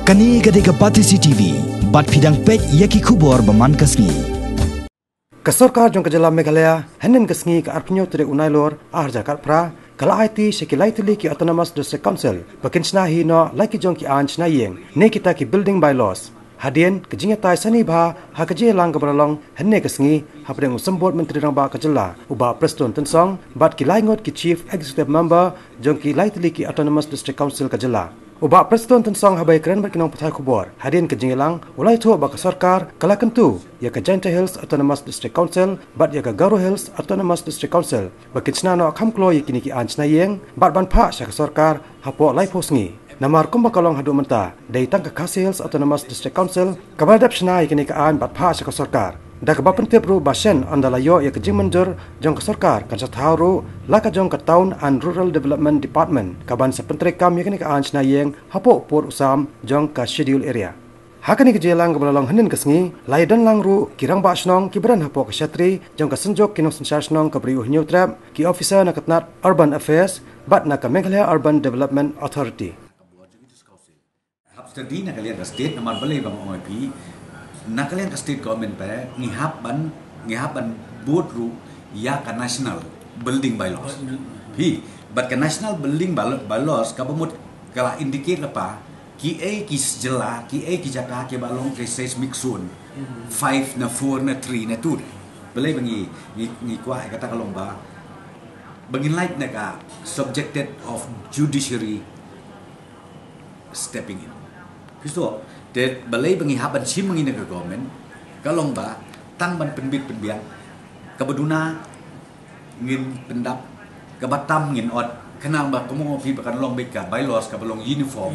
Kani gade ka pati CCTV, bat pidang pet yaki kubor baman kasngi. Sorkar Jong Kajala Meghalaya, Henin Kasngi ka Arpinyo Tere Unailor, Arja Karpra, Kala Aiti Shekilai Tuli ki Autonomous District Council, Bakin Shna hi no Laiki Jong ki An Shna Yeng, Ne kita ki Building Bylaws. Hadien kejingnya tai sani bah ha keje lang keberalong henne kesngi ha pedeng sembot menteri rang ba kejela uba preston tensong bat ki laingot ki chief executive member jong ki laitli ki autonomous district council kejela uba preston tensong ha bai keren bat kinong pathai khubor hadien kejingnya lang ulai tho ba ka sarkar kala kentu ya ka Janta Hills Autonomous District Council bat ya ka Garo Hills Autonomous District Council bakin chna no khamklo yikini ki an chna yeng bat ban pha sha ka sarkar ha po lai phosngi Namar kumbakalong hadu menta dari tangka Hills Autonomous District Council kabadap Shna ikini kaan bat pha sa Sorkar da kabapan tepru basen andala yo ya kejing menjur jong Sorkar kan satharu laka jong ka Town and Rural Development Department kaban sa pentri kam ikini kaan Shna yeng hapo por usam jong ka schedule area hakani kejelang kabalalong henin kesngi lai dan langru kirang ba snong kibran hapo ka syatri jong ka senjok kinong sensar snong ka briu new trap ki officer na katnat Urban Affairs bat na ka Meghalaya Urban Development Authority Tadi nak kalian ke state nomor beli bang OIP nak kalian ke state government pe ngihaban board ru ya ka national building bylaws but ka national building bylaws ka bamut kala indicate lepa ki ki jela ki jaka ki balong ke seismic zone 5 na 4 na 3 na 2 beli bangi kwa kata kalong ba bangin like na ka subjected of judiciary stepping in Kristo, de balai pengihaban sim mengina ke government, kalong ba tang ban penbiang, kabaduna ngin pendap, kabatam ngin ot, kenal ba kamu pi pakan long beka bylaws kabalong uniform,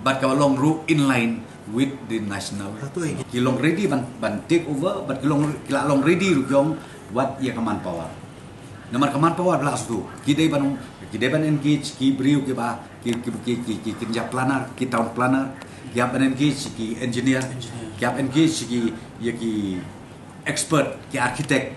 but kabalong ru in line with the national. Kilong ready ban take over, but kilong ready rukyong what ia command power. Namar command power belas tu, kidai ban engage, ki briu ki ba, ki kerja planar, ki town planner. Kiap engage ki engineer, kiap engage ki expert, ki architect,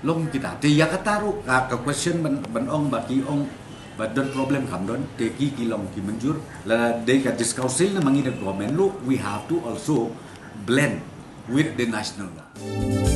long kita. Te ya kataru ka question ban ong baki ong badon problem kamdon te ki long ki menjur la de ka discouncil na mangi the government look we have to also blend with the national law.